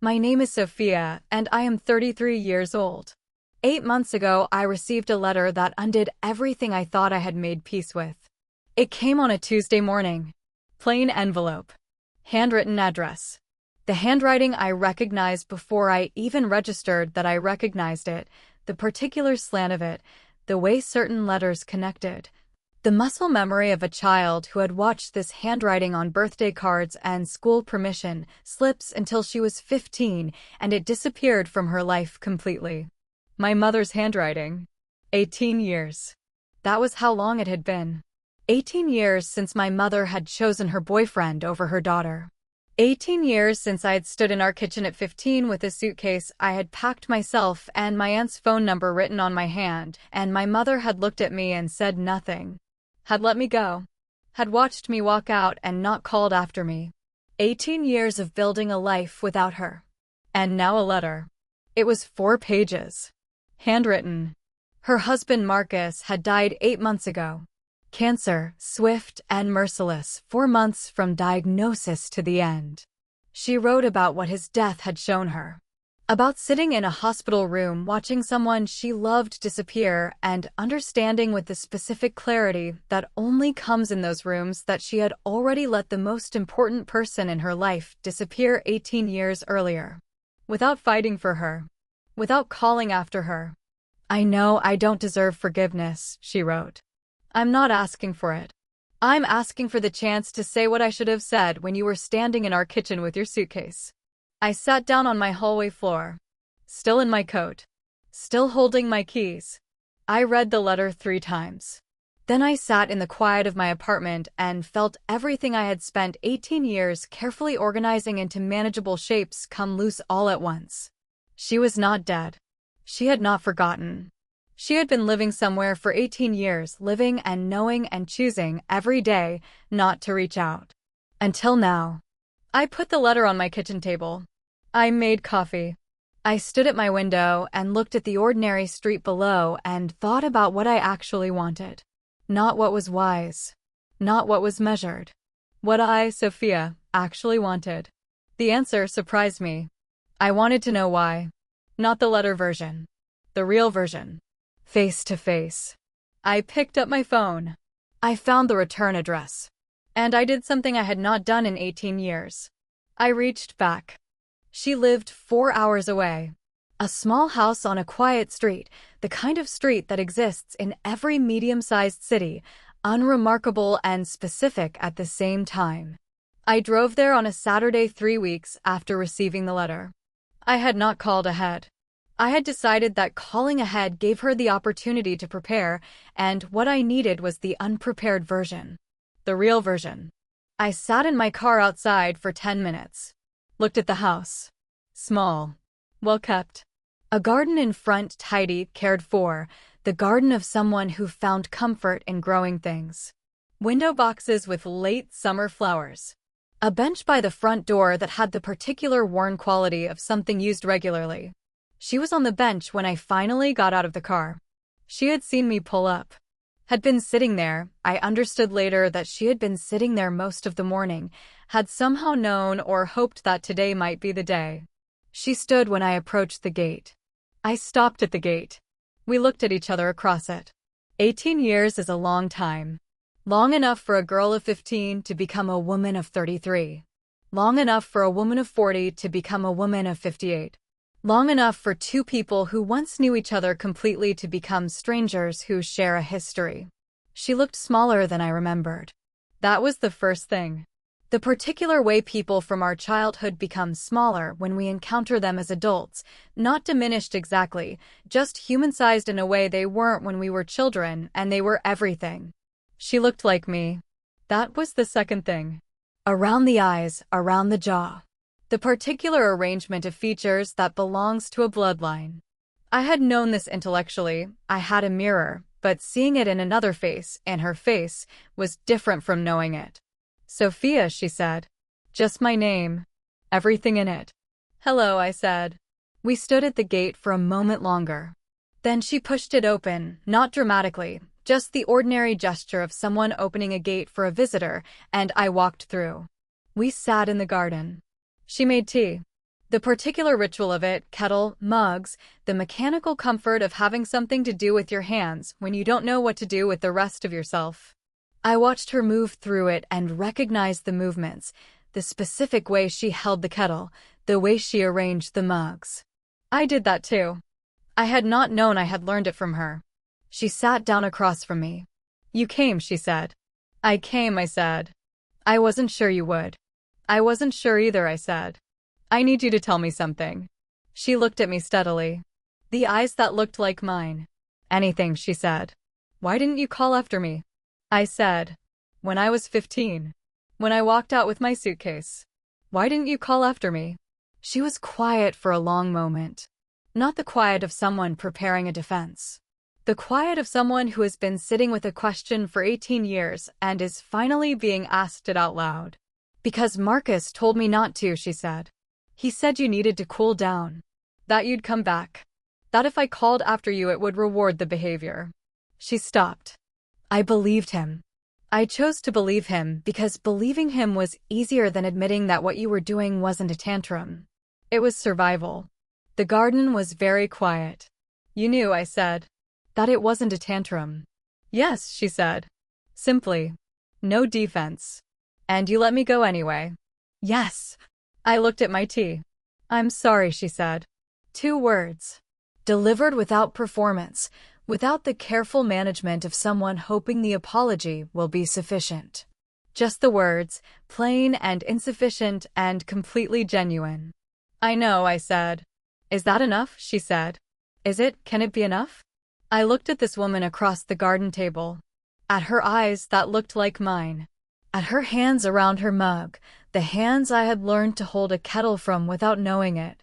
My name is Sophia, and I am 33 years old. 8 months ago, I received a letter that undid everything I thought I had made peace with. It came on a Tuesday morning. Plain envelope. Handwritten address. The handwriting I recognized before I even registered that I recognized it, the particular slant of it, the way certain letters connected. The muscle memory of a child who had watched this handwriting on birthday cards and school permission slips until she was 15, and it disappeared from her life completely. My mother's handwriting. 18 years. That was how long it had been. 18 years since my mother had chosen her boyfriend over her daughter. 18 years since I had stood in our kitchen at 15 with a suitcase I had packed myself and my aunt's phone number written on my hand, and my mother had looked at me and said nothing. Had let me go. Had watched me walk out and not called after me. 18 years of building a life without her. And now a letter. It was 4 pages. Handwritten. Her husband Marcus had died 8 months ago. Cancer, swift and merciless, 4 months from diagnosis to the end. She wrote about what his death had shown her. About sitting in a hospital room watching someone she loved disappear and understanding with the specific clarity that only comes in those rooms that she had already let the most important person in her life disappear 18 years earlier. Without fighting for her. Without calling after her. I know I don't deserve forgiveness, she wrote. I'm not asking for it. I'm asking for the chance to say what I should have said when you were standing in our kitchen with your suitcase. I sat down on my hallway floor. Still in my coat. Still holding my keys. I read the letter 3 times. Then I sat in the quiet of my apartment and felt everything I had spent 18 years carefully organizing into manageable shapes come loose all at once. She was not dead. She had not forgotten. She had been living somewhere for 18 years, living and knowing and choosing every day not to reach out. Until now. I put the letter on my kitchen table. I made coffee. I stood at my window and looked at the ordinary street below and thought about what I actually wanted. Not what was wise. Not what was measured. What I, Sophia, actually wanted. The answer surprised me. I wanted to know why. Not the letter version. The real version. Face to face. I picked up my phone. I found the return address. And I did something I had not done in 18 years. I reached back. She lived 4 hours away. A small house on a quiet street, the kind of street that exists in every medium-sized city, unremarkable and specific at the same time. I drove there on a Saturday 3 weeks after receiving the letter. I had not called ahead. I had decided that calling ahead gave her the opportunity to prepare, and what I needed was the unprepared version. The real version. I sat in my car outside for 10 minutes. Looked at the house. Small. Well kept. A garden in front, tidy, cared for, the garden of someone who found comfort in growing things. Window boxes with late summer flowers. A bench by the front door that had the particular worn quality of something used regularly. She was on the bench when I finally got out of the car. She had seen me pull up. Had been sitting there. I understood later that she had been sitting there most of the morning, had somehow known or hoped that today might be the day. She stood when I approached the gate. I stopped at the gate. We looked at each other across it. 18 years is a long time. Long enough for a girl of 15 to become a woman of 33. Long enough for a woman of 40 to become a woman of 58. Long enough for 2 people who once knew each other completely to become strangers who share a history. She looked smaller than I remembered. That was the first thing. The particular way people from our childhood become smaller when we encounter them as adults, not diminished exactly, just human-sized in a way they weren't when we were children, and they were everything. She looked like me. That was the second thing. Around the eyes, around the jaw. The particular arrangement of features that belongs to a bloodline. I had known this intellectually, I had a mirror, but seeing it in another face, in her face, was different from knowing it. Sophia, she said. Just my name. Everything in it. Hello, I said. We stood at the gate for a moment longer. Then she pushed it open, not dramatically, just the ordinary gesture of someone opening a gate for a visitor, and I walked through. We sat in the garden. She made tea. The particular ritual of it, kettle, mugs, the mechanical comfort of having something to do with your hands when you don't know what to do with the rest of yourself. I watched her move through it and recognized the movements, the specific way she held the kettle, the way she arranged the mugs. I did that too. I had not known I had learned it from her. She sat down across from me. "You came," she said. "I came," I said. "I wasn't sure you would." "I wasn't sure either," I said. "I need you to tell me something." She looked at me steadily. The eyes that looked like mine. "Anything," she said. "Why didn't you call after me?" I said. "When I was 15. When I walked out with my suitcase. Why didn't you call after me?" She was quiet for a long moment. Not the quiet of someone preparing a defense. The quiet of someone who has been sitting with a question for 18 years and is finally being asked it out loud. "Because Marcus told me not to," she said. "He said you needed to cool down. That you'd come back. That if I called after you it would reward the behavior." She stopped. I believed him. I chose to believe him because believing him was easier than admitting that what you were doing wasn't a tantrum. It was survival. The garden was very quiet. "You knew," I said, "that it wasn't a tantrum." "Yes," she said. Simply. No defense. "And you let me go anyway." "Yes." I looked at my tea. "I'm sorry," she said. 2 words. Delivered without performance, without the careful management of someone hoping the apology will be sufficient. Just the words, plain and insufficient and completely genuine. "I know," I said. "Is that enough?" she said. "Is it? Can it be enough?" I looked at this woman across the garden table. At her eyes that looked like mine. At her hands around her mug, the hands I had learned to hold a kettle from without knowing it.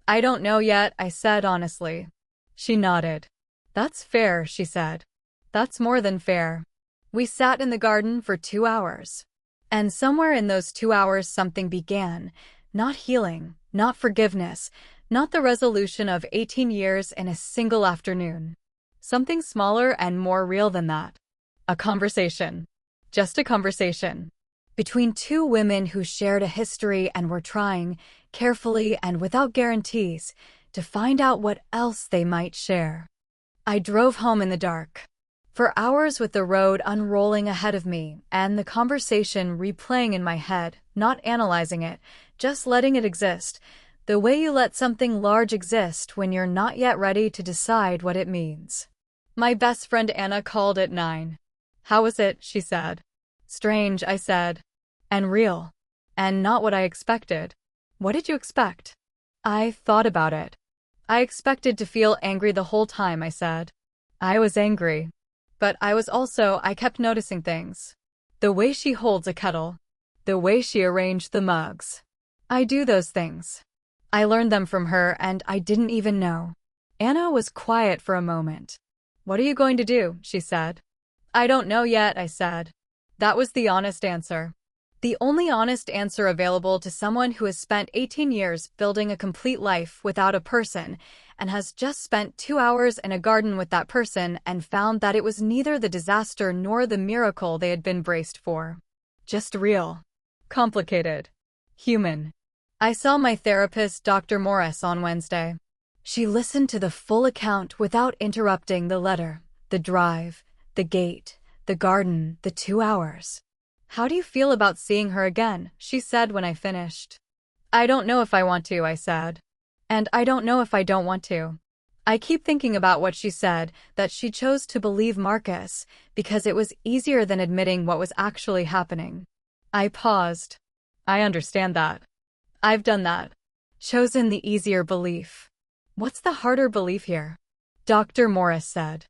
"I don't know yet," I said honestly. She nodded. "That's fair," she said. "That's more than fair." We sat in the garden for 2 hours. And somewhere in those 2 hours something began. Not healing, not forgiveness, not the resolution of 18 years in a single afternoon. Something smaller and more real than that. A conversation. Just a conversation. Between 2 women who shared a history and were trying, carefully and without guarantees, to find out what else they might share. I drove home in the dark. For hours with the road unrolling ahead of me and the conversation replaying in my head, not analyzing it, just letting it exist, the way you let something large exist when you're not yet ready to decide what it means. My best friend Anna called at 9. "How was it?" she said. "Strange," I said. "And real. And not what I expected." "What did you expect?" I thought about it. "I expected to feel angry the whole time," I said. I was angry. But I kept noticing things. The way she holds a kettle. The way she arranged the mugs. I do those things. I learned them from her and I didn't even know. Anna was quiet for a moment. "What are you going to do?" she said. "I don't know yet," I said. That was the honest answer. The only honest answer available to someone who has spent 18 years building a complete life without a person and has just spent 2 hours in a garden with that person and found that it was neither the disaster nor the miracle they had been braced for. Just real. Complicated. Human. I saw my therapist, Dr. Morris, on Wednesday. She listened to the full account without interrupting the letter, the drive, the gate, the garden, the 2 hours. "How do you feel about seeing her again?" she said when I finished. "I don't know if I want to," I said. "And I don't know if I don't want to." I keep thinking about what she said, that she chose to believe Marcus because it was easier than admitting what was actually happening. I paused. I understand that. I've done that. Chosen the easier belief. What's the harder belief here? Dr. Morris said.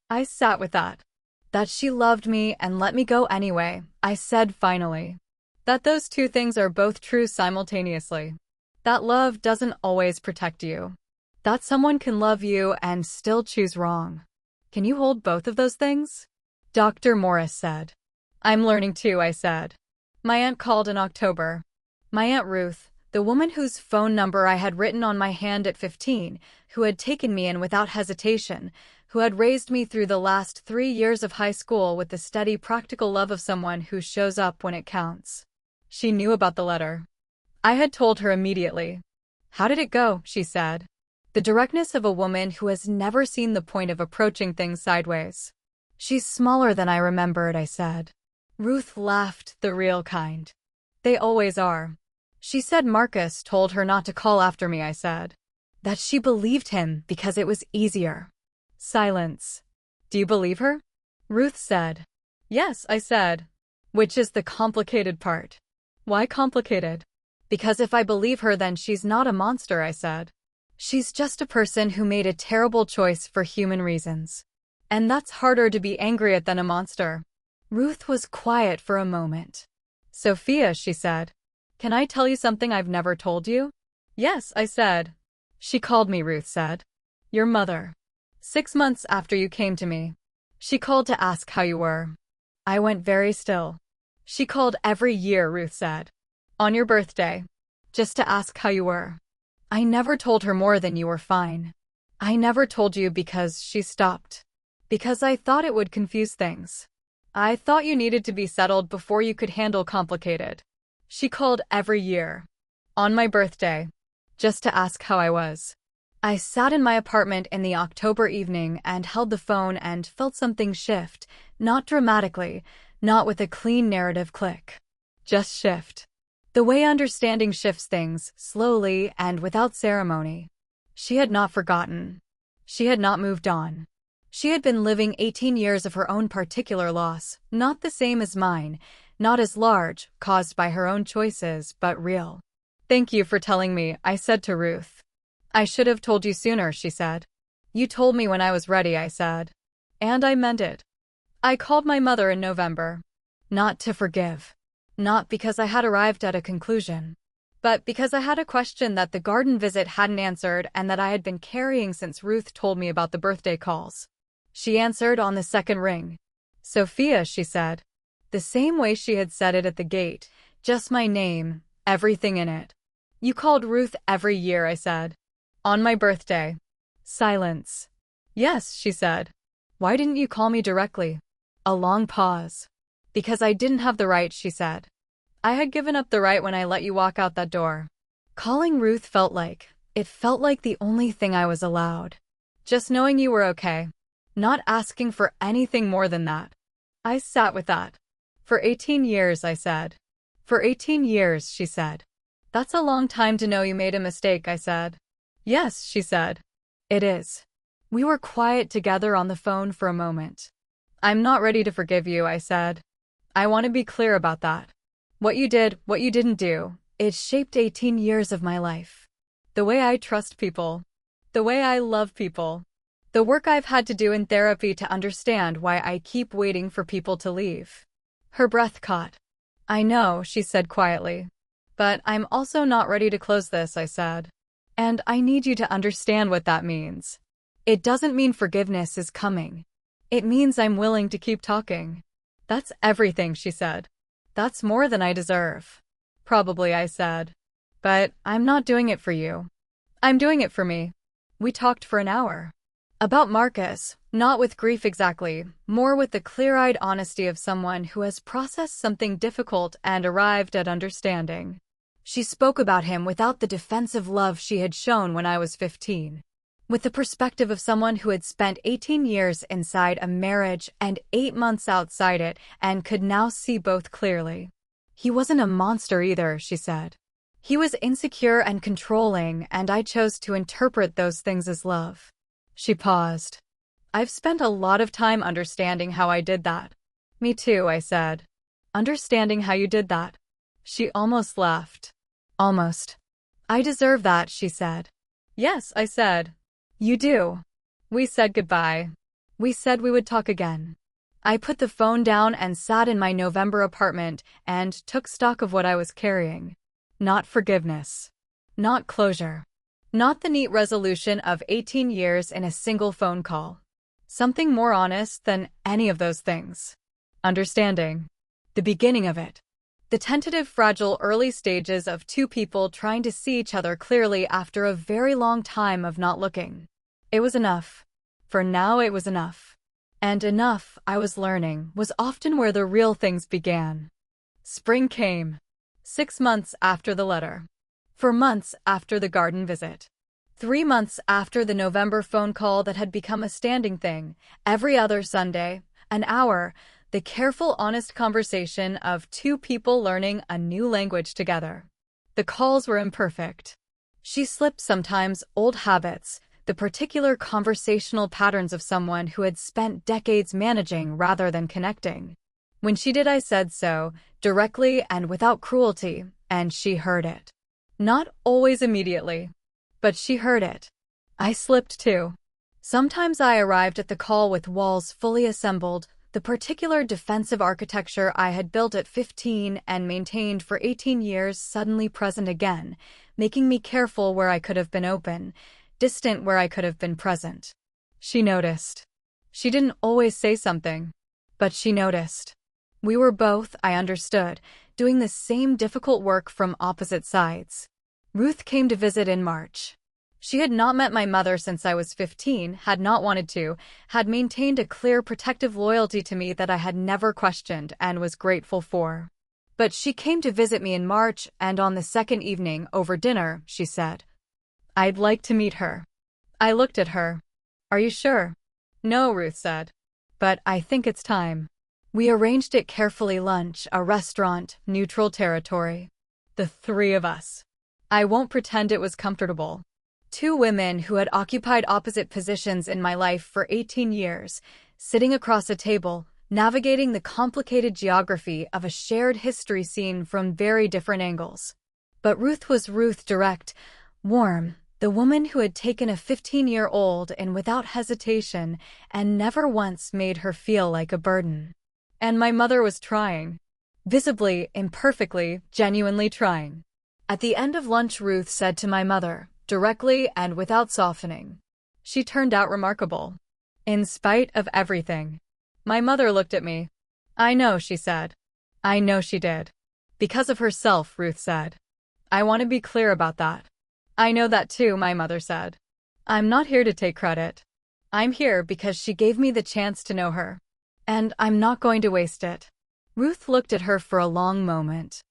I sat with that. That she loved me and let me go anyway, I said finally. That those 2 things are both true simultaneously. That love doesn't always protect you. That someone can love you and still choose wrong. Can you hold both of those things? Dr. Morris said. I'm learning too, I said. My aunt called in October. My Aunt Ruth, the woman whose phone number I had written on my hand at 15, who had taken me in without hesitation, who had raised me through the last 3 years of high school with the steady practical love of someone who shows up when it counts. She knew about the letter. I had told her immediately. How did it go? She said. The directness of a woman who has never seen the point of approaching things sideways. She's smaller than I remembered, I said. Ruth laughed, the real kind. They always are. She said Marcus told her not to call after me, I said. That she believed him because it was easier. Silence. Do you believe her? Ruth said. Yes, I said. Which is the complicated part. Why complicated? Because if I believe her, then she's not a monster, I said. She's just a person who made a terrible choice for human reasons. And that's harder to be angry at than a monster. Ruth was quiet for a moment. Sophia, she said. Can I tell you something I've never told you? Yes, I said. She called me, Ruth said. Your mother. 6 months after you came to me. She called to ask how you were. I went very still. She called every year, Ruth said. On your birthday. Just to ask how you were. I never told her more than you were fine. I never told you because she stopped. Because I thought it would confuse things. I thought you needed to be settled before you could handle complicated. She called every year. On my birthday. Just to ask how I was. I sat in my apartment in the October evening and held the phone and felt something shift, not dramatically, not with a clean narrative click. Just shift. The way understanding shifts things, slowly and without ceremony. She had not forgotten. She had not moved on. She had been living 18 years of her own particular loss, not the same as mine, not as large, caused by her own choices, but real. Thank you for telling me, I said to Ruth. I should have told you sooner, she said. You told me when I was ready, I said. And I meant it. I called my mother in November. Not to forgive. Not because I had arrived at a conclusion. But because I had a question that the garden visit hadn't answered and that I had been carrying since Ruth told me about the birthday calls. She answered on the second ring. Sophia, she said. The same way she had said it at the gate, just my name, everything in it. You called Ruth every year, I said. On my birthday. Silence. Yes, she said. Why didn't you call me directly? A long pause. Because I didn't have the right, she said. I had given up the right when I let you walk out that door. Calling Ruth felt like the only thing I was allowed. Just knowing you were okay. Not asking for anything more than that. I sat with that. For 18 years, I said. For 18 years, she said. That's a long time to know you made a mistake, I said. Yes, she said. It is. We were quiet together on the phone for a moment. I'm not ready to forgive you, I said. I want to be clear about that. What you did, what you didn't do, it shaped 18 years of my life. The way I trust people. The way I love people. The work I've had to do in therapy to understand why I keep waiting for people to leave. Her breath caught. I know, she said quietly. But I'm also not ready to close this, I said. And I need you to understand what that means. It doesn't mean forgiveness is coming. It means I'm willing to keep talking. That's everything, she said. That's more than I deserve. Probably, I said. But I'm not doing it for you. I'm doing it for me. We talked for an hour. About Marcus, not with grief exactly, more with the clear-eyed honesty of someone who has processed something difficult and arrived at understanding. She spoke about him without the defensive love she had shown when I was 15. With the perspective of someone who had spent 18 years inside a marriage and 8 months outside it and could now see both clearly. He wasn't a monster either, she said. He was insecure and controlling, and I chose to interpret those things as love. She paused. I've spent a lot of time understanding how I did that. Me too, I said. Understanding how you did that. She almost laughed. Almost. I deserve that, she said. Yes, I said. You do. We said goodbye. We said we would talk again. I put the phone down and sat in my November apartment and took stock of what I was carrying. Not forgiveness. Not closure. Not the neat resolution of 18 years in a single phone call. Something more honest than any of those things. Understanding. The beginning of it. The tentative, fragile early stages of two people trying to see each other clearly after a very long time of not looking. It was enough. For now it was enough. And enough, I was learning, was often where the real things began. Spring came. 6 months after the letter. For months after the garden visit. 3 months after the November phone call that had become a standing thing, every other Sunday, an hour, the careful, honest conversation of two people learning a new language together. The calls were imperfect. She slipped sometimes, old habits, the particular conversational patterns of someone who had spent decades managing rather than connecting. When she did, I said so, directly and without cruelty, and she heard it. Not always immediately, but she heard it. I slipped too. Sometimes I arrived at the call with walls fully assembled, the particular defensive architecture I had built at 15 and maintained for 18 years suddenly present again, making me careful where I could have been open, distant where I could have been present. She noticed. She didn't always say something, but she noticed. We were both, I understood, doing the same difficult work from opposite sides. Ruth came to visit in March. She had not met my mother since I was 15, had not wanted to, had maintained a clear protective loyalty to me that I had never questioned and was grateful for. But she came to visit me in March, and on the second evening, over dinner, she said, "I'd like to meet her." I looked at her. "Are you sure?" "No," Ruth said. "But I think it's time." We arranged it carefully: lunch, a restaurant, neutral territory. The three of us. I won't pretend it was comfortable. Two women who had occupied opposite positions in my life for 18 years, sitting across a table, navigating the complicated geography of a shared history seen from very different angles. But Ruth was Ruth, direct, warm, the woman who had taken a 15-year-old in without hesitation and never once made her feel like a burden. And my mother was trying. Visibly, imperfectly, genuinely trying. At the end of lunch, Ruth said to my mother, directly and without softening, "She turned out remarkable. In spite of everything." My mother looked at me. "I know," she said. "I know she did." "Because of herself," Ruth said. "I want to be clear about that." "I know that too," my mother said. "I'm not here to take credit. I'm here because she gave me the chance to know her. And I'm not going to waste it." Ruth looked at her for a long moment.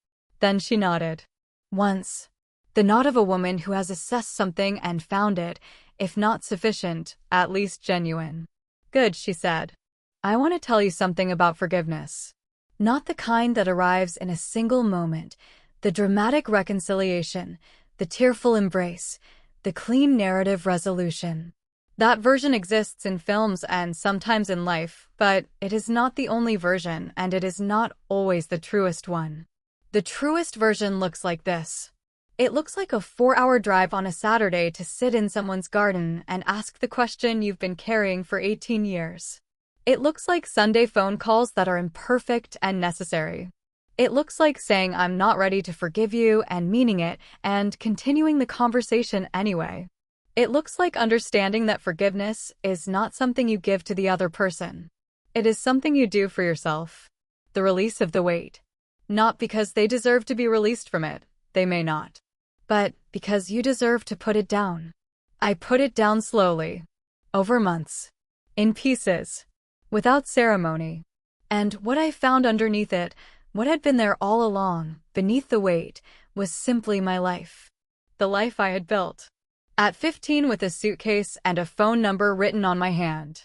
Then she nodded. Once. The nod of a woman who has assessed something and found it, if not sufficient, at least genuine. "Good," she said. "I want to tell you something about forgiveness. Not the kind that arrives in a single moment, the dramatic reconciliation, the tearful embrace, the clean narrative resolution. That version exists in films and sometimes in life, but it is not the only version, and it is not always the truest one. The truest version looks like this. It looks like a 4-hour drive on a Saturday to sit in someone's garden and ask the question you've been carrying for 18 years. It looks like Sunday phone calls that are imperfect and necessary. It looks like saying "I'm not ready to forgive you" and meaning it, and continuing the conversation anyway. It looks like understanding that forgiveness is not something you give to the other person. It is something you do for yourself. The release of the weight. Not because they deserve to be released from it, they may not. But because you deserve to put it down. I put it down slowly. Over months. In pieces. Without ceremony. And what I found underneath it, what had been there all along, beneath the weight, was simply my life. The life I had built. At 15, with a suitcase and a phone number written on my hand.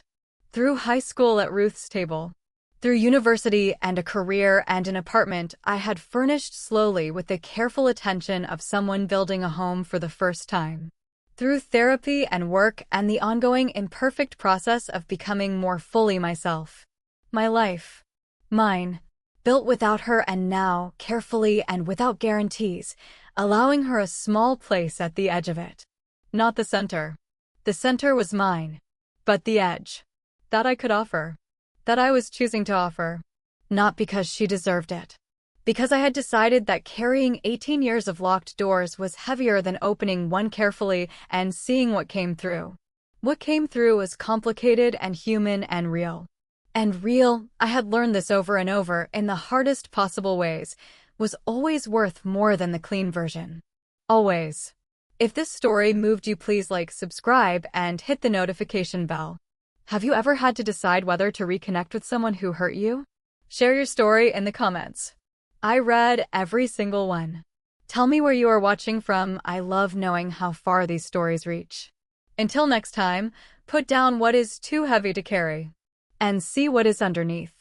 Through high school at Ruth's table. Through university and a career and an apartment I had furnished slowly with the careful attention of someone building a home for the first time. Through therapy and work and the ongoing imperfect process of becoming more fully myself. My life. Mine. Built without her, and now, carefully and without guarantees, allowing her a small place at the edge of it. Not the center. The center was mine. But the edge. That I could offer. That I was choosing to offer. Not because she deserved it. Because I had decided that carrying 18 years of locked doors was heavier than opening one carefully and seeing what came through. What came through was complicated and human and real. And real, I had learned this over and over in the hardest possible ways, was always worth more than the clean version. Always. If this story moved you, please like, subscribe, and hit the notification bell. Have you ever had to decide whether to reconnect with someone who hurt you? Share your story in the comments. I read every single one. Tell me where you are watching from. I love knowing how far these stories reach. Until next time, put down what is too heavy to carry and see what is underneath.